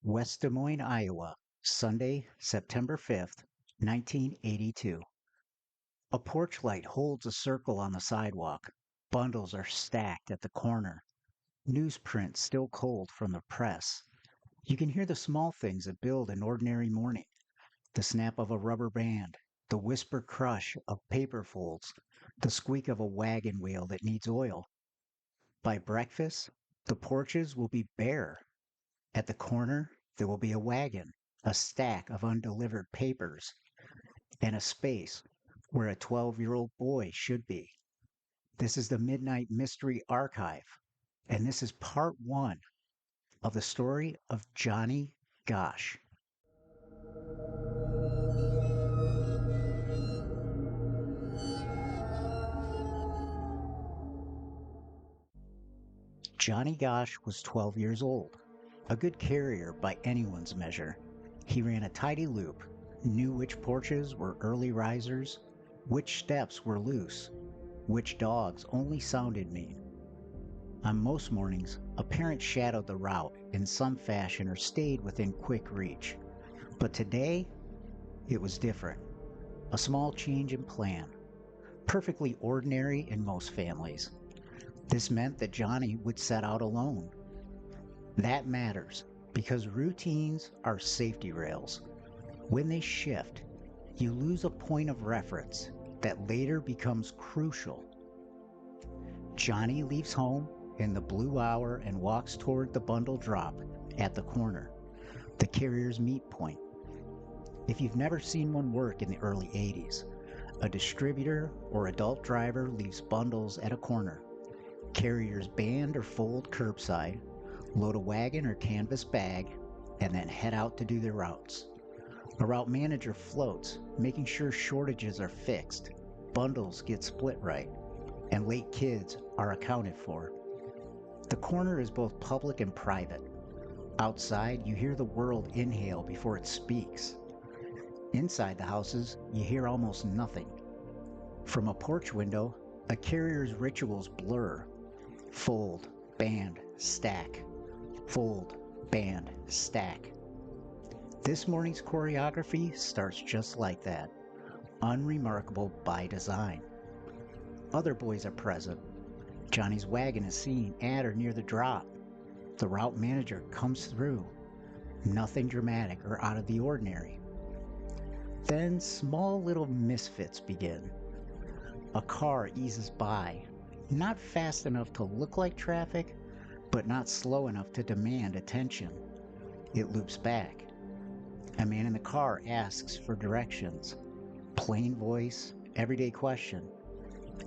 West Des Moines, Iowa, Sunday, September 5th, 1982. A porch light holds a circle on the sidewalk. Bundles are stacked at the corner. Newsprint still cold from the press. You can hear the small things that build an ordinary morning. The snap of a rubber band, the whisper crush of paper folds, the squeak of a wagon wheel that needs oil. By breakfast, the porches will be bare. At the corner, there will be a wagon, a stack of undelivered papers, and a space where a 12-year-old boy should be. This is the Midnight Mystery Archive, and this is part one of the story of Johnny Gosch. Johnny Gosch was 12 years old, a good carrier by anyone's measure. He ran a tidy loop, knew which porches were early risers, which steps were loose, which dogs only sounded mean. On most mornings, a parent shadowed the route in some fashion or stayed within quick reach. But today, it was different. A small change in plan. Perfectly ordinary in most families. This meant that Johnny would set out alone. That matters because routines are safety rails. When they shift, you lose a point of reference that later becomes crucial. Johnny leaves home in the blue hour and walks toward the bundle drop at the corner, the carrier's meet point. If you've never seen one work in the early 80s, a distributor or adult driver leaves bundles at a corner. Carriers band or fold curbside, load a wagon or canvas bag, and then head out to do their routes. A route manager floats, making sure shortages are fixed, bundles get split right, and late kids are accounted for. The corner is both public and private. Outside, you hear the world inhale before it speaks. Inside the houses, you hear almost nothing. From a porch window, a carrier's rituals blur. Fold, band, stack. Fold, band, stack. This morning's choreography starts just like that, unremarkable by design. Other boys are present. Johnny's wagon is seen at or near the drop. The route manager comes through. Nothing dramatic or out of the ordinary. Then small little misfits begin. A car eases by, not fast enough to look like traffic, but not slow enough to demand attention. It loops back. A man in the car asks for directions. Plain voice, everyday question.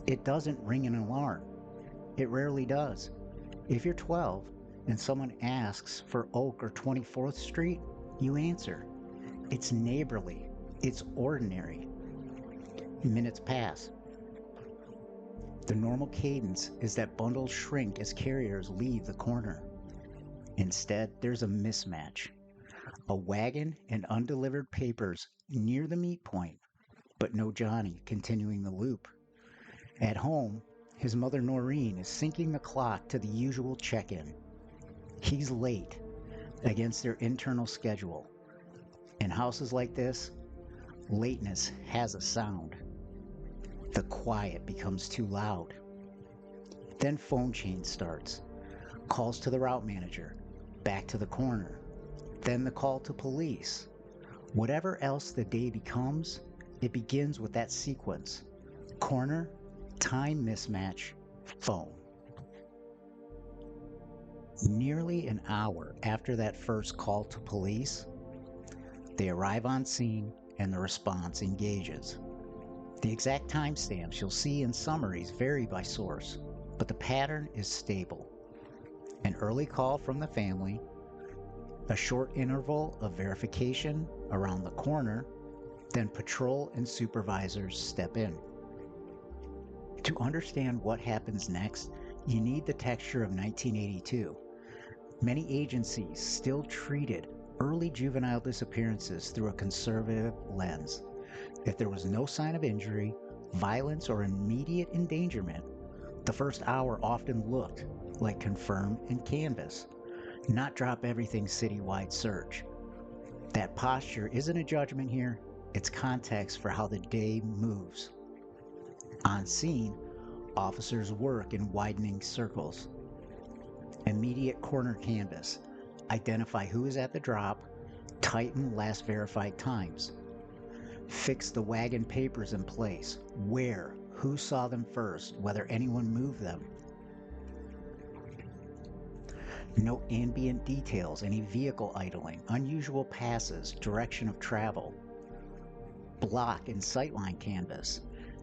It doesn't ring an alarm. It rarely does. If you're 12 and someone asks for Oak or 24th Street, you answer. It's neighborly. It's ordinary. Minutes pass. The normal cadence is that bundles shrink as carriers leave the corner. Instead, there's a mismatch. A wagon and undelivered papers near the meet point, but no Johnny continuing the loop. At home, his mother Noreen is syncing the clock to the usual check-in. He's late, against their internal schedule. In houses like this, lateness has a sound. The quiet becomes too loud. Then phone chain starts. Calls to the route manager, back to the corner. Then the call to police. Whatever else the day becomes, it begins with that sequence. Corner, time mismatch, phone. Nearly an hour after that first call to police, they arrive on scene and the response engages. The exact timestamps you'll see in summaries vary by source, but the pattern is stable. An early call from the family, a short interval of verification around the corner, then patrol and supervisors step in. To understand what happens next, you need the texture of 1982. Many agencies still treated early juvenile disappearances through a conservative lens. If there was no sign of injury, violence, or immediate endangerment, the first hour often looked like confirmed and canvas. not drop everything citywide search. That posture isn't a judgment here, it's context for how the day moves. On scene, officers work in widening circles. Immediate corner canvas. Identify who is at the drop, tighten last verified times. Fix the wagon papers in place. Where? Who saw them first? Whether anyone moved them. Note ambient details, any vehicle idling, unusual passes, direction of travel. Block and sightline canvas.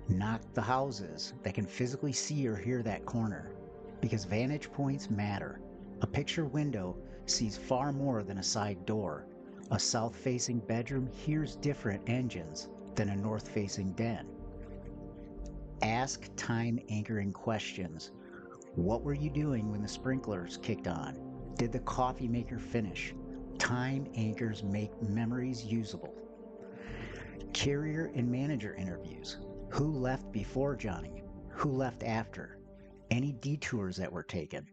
Knock the houses that can physically see or hear that corner, because vantage points matter. A picture window sees far more than a side door. A south-facing bedroom hears different engines than a north-facing den. Ask time anchoring questions. What were you doing when the sprinklers kicked on? Did the coffee maker finish? Time anchors make memories usable. Carrier and manager interviews. Who left before Johnny? Who left after? Any detours that were taken?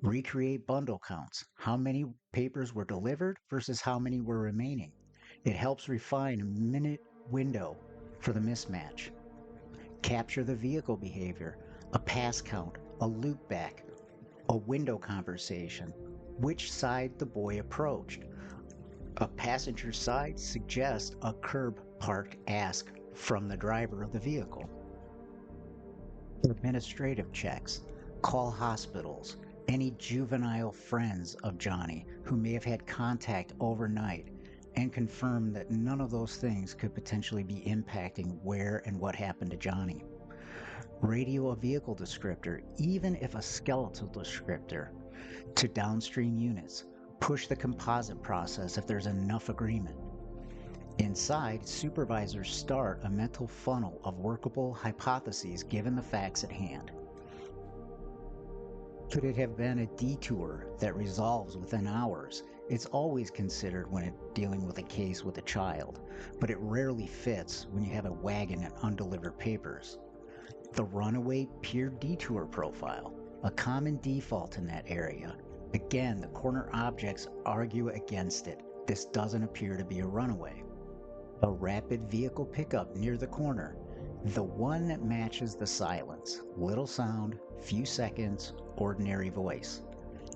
Recreate bundle counts. How many papers were delivered versus how many were remaining? It helps refine a minute window for the mismatch. Capture the vehicle behavior. A pass count, a loop back, a window conversation. Which side the boy approached. A passenger side suggests a curb parked ask from the driver of the vehicle. Administrative checks. Call hospitals. Any juvenile friends of Johnny who may have had contact overnight and confirm that none of those things could potentially be impacting where and what happened to Johnny. Radio a vehicle descriptor, even if a skeletal descriptor, to downstream units. Push the composite process if there's enough agreement. Inside, supervisors start a mental funnel of workable hypotheses given the facts at hand. Could it have been a detour that resolves within hours? It's always considered when dealing with a case with a child, but it rarely fits when you have a wagon and undelivered papers. The runaway peer detour profile, a common default in that area. Again, the corner objects argue against it. This doesn't appear to be a runaway. A rapid vehicle pickup near the corner, the one that matches the silence. Little sound, few seconds, ordinary voice.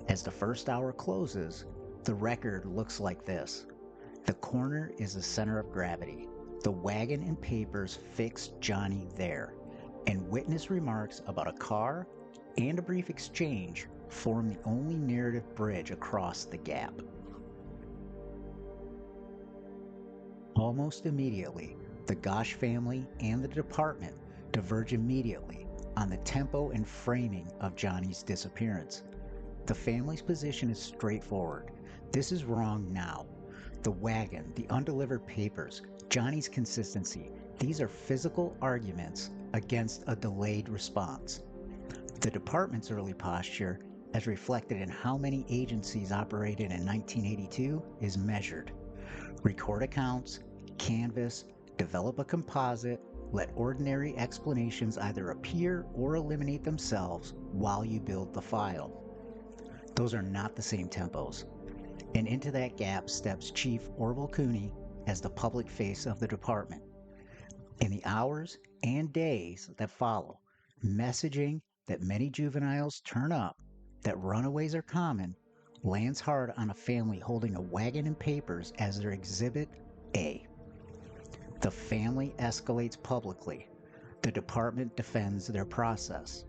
As the first hour closes, the record looks like this. The corner is the center of gravity. The wagon and papers fixed Johnny there, and witness remarks about a car and a brief exchange form the only narrative bridge across the gap. Almost immediately, the Gosch family and the department diverge immediately on the tempo and framing of Johnny's disappearance. The family's position is straightforward. This is wrong now. The wagon, the undelivered papers, Johnny's consistency, these are physical arguments against a delayed response. The department's early posture, as reflected in how many agencies operated in 1982, is measured. Record accounts, canvas, develop a composite, let ordinary explanations either appear or eliminate themselves while you build the file. Those are not the same tempos. And into that gap steps Chief Orville Cooney as the public face of the department. In the hours and days that follow, messaging that many juveniles turn up, that runaways are common, lands hard on a family holding a wagon and papers as their exhibit A. The family escalates publicly. The department defends their process.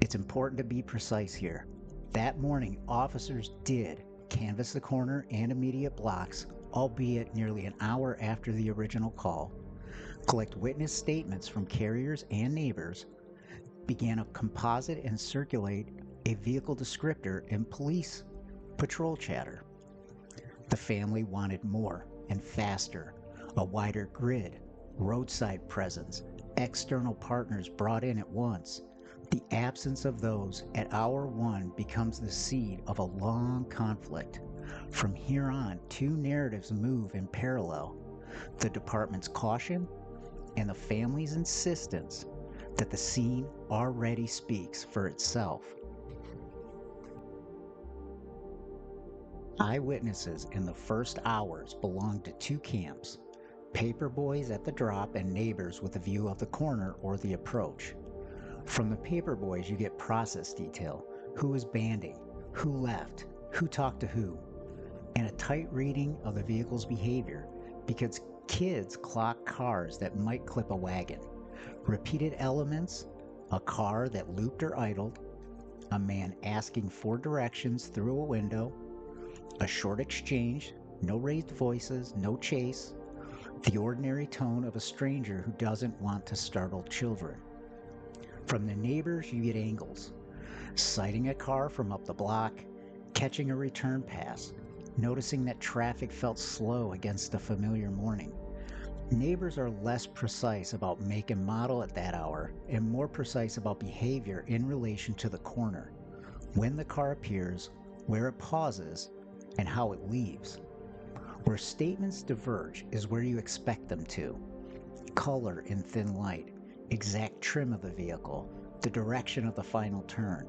It's important to be precise here. That morning, officers did canvass the corner and immediate blocks, albeit nearly an hour after the original call, collect witness statements from carriers and neighbors, began a composite and circulate a vehicle descriptor and police patrol chatter. The family wanted more and faster, a wider grid, roadside presence, external partners brought in at once. The absence of those at hour one becomes the seed of a long conflict. From here on, two narratives move in parallel: the department's caution and the family's insistence that the scene already speaks for itself. Eyewitnesses in the first hours belonged to two camps, paperboys at the drop and neighbors with a view of the corner or the approach. From the paperboys, you get process detail: who was banding, who left, who talked to who, and a tight reading of the vehicle's behavior, because kids clock cars that might clip a wagon. Repeated elements: a car that looped or idled, a man asking for directions through a window, a short exchange, no raised voices, no chase, the ordinary tone of a stranger who doesn't want to startle children. From the neighbors, you get angles: sighting a car from up the block, catching a return pass, noticing that traffic felt slow against a familiar morning. Neighbors are less precise about make and model at that hour and more precise about behavior in relation to the corner, when the car appears, where it pauses, and how it leaves. Where statements diverge is where you expect them to: color in thin light, exact trim of the vehicle, the direction of the final turn.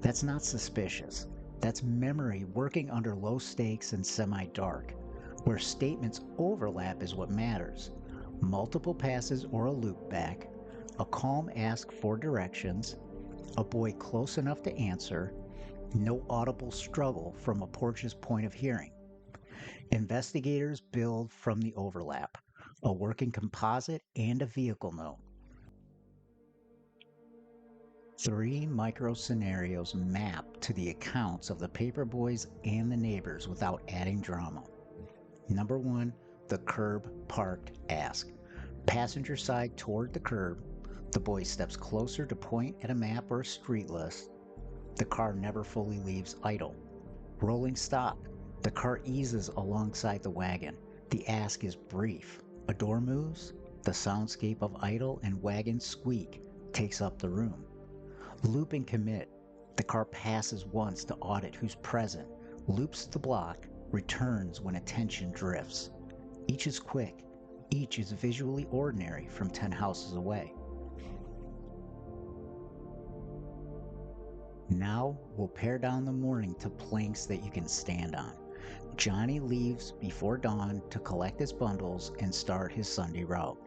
That's not suspicious. That's memory working under low stakes and semi-dark. Where statements overlap is what matters: multiple passes or a loop back, a calm ask for directions, a boy close enough to answer, no audible struggle from a porch's point of hearing. Investigators build from the overlap: a working composite and a vehicle note. 3 micro scenarios map to the accounts of the paperboys and the neighbors without adding drama. Number 1, the curb parked ask. Passenger side toward the curb. The boy steps closer to point at a map or a street list. The car never fully leaves idle. Rolling stop. The car eases alongside the wagon. The ask is brief. A door moves. The soundscape of idle and wagon squeak takes up the room. Loop and commit. The car passes once to audit who's present, loops the block, returns when attention drifts. Each is quick. Each is visually ordinary from 10 houses away. Now we'll pare down the morning to planks that you can stand on. Johnny leaves before dawn to collect his bundles and start his Sunday route.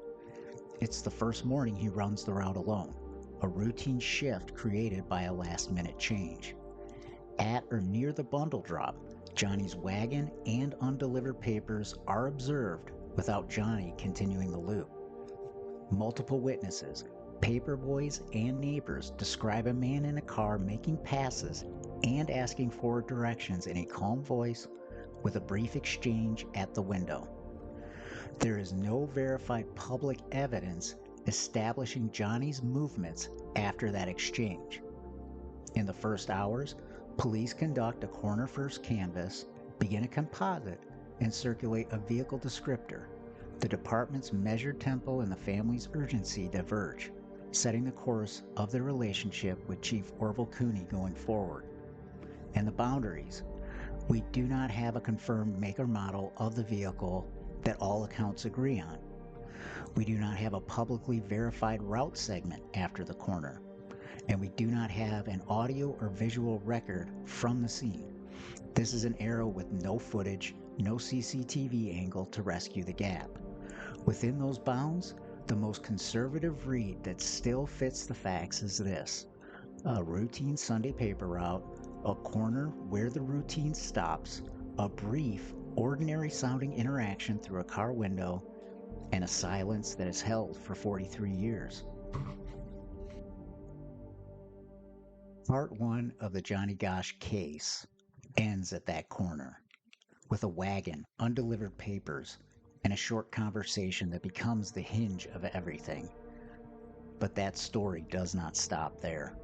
It's the first morning he runs the route alone, a routine shift created by a last-minute change. At or near the bundle drop, Johnny's wagon and undelivered papers are observed without Johnny continuing the loop. Multiple witnesses, paperboys and neighbors, describe a man in a car making passes and asking for directions in a calm voice with a brief exchange at the window. There is no verified public evidence establishing Johnny's movements after that exchange. In the first hours, police conduct a corner-first canvass, begin a composite, and circulate a vehicle descriptor. The department's measured tempo and the family's urgency diverge, setting the course of the relationship with Chief Orville Cooney going forward. And the boundaries: we do not have a confirmed make or model of the vehicle that all accounts agree on. We do not have a publicly verified route segment after the corner. And we do not have an audio or visual record from the scene. This is an era with no footage, no CCTV angle to rescue the gap. Within those bounds, the most conservative read that still fits the facts is this: a routine Sunday paper route, a corner where the routine stops, a brief, ordinary sounding interaction through a car window, and a silence that is held for 43 years. Part 1 of the Johnny Gosch case ends at that corner, with a wagon, undelivered papers, and a short conversation that becomes the hinge of everything. But that story does not stop there.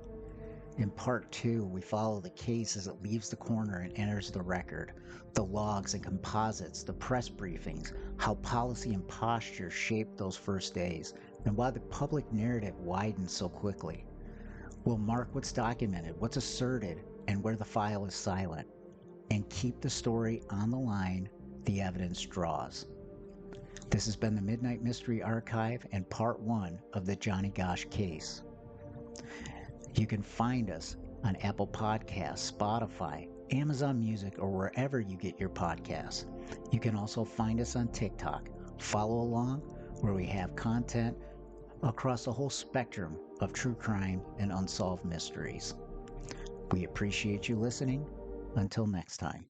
In Part 2, we follow the case as it leaves the corner and enters the record, the logs and composites, the press briefings, how policy and posture shaped those first days, and why the public narrative widened so quickly. We'll mark what's documented, what's asserted, and where the file is silent, and keep the story on the line the evidence draws. This has been the Midnight Mystery Archive and Part 1 of the Johnny Gosch case. You can find us on Apple Podcasts, Spotify, Amazon Music, or wherever you get your podcasts. You can also find us on TikTok. Follow along, where we have content across a whole spectrum of true crime and unsolved mysteries. We appreciate you listening. Until next time.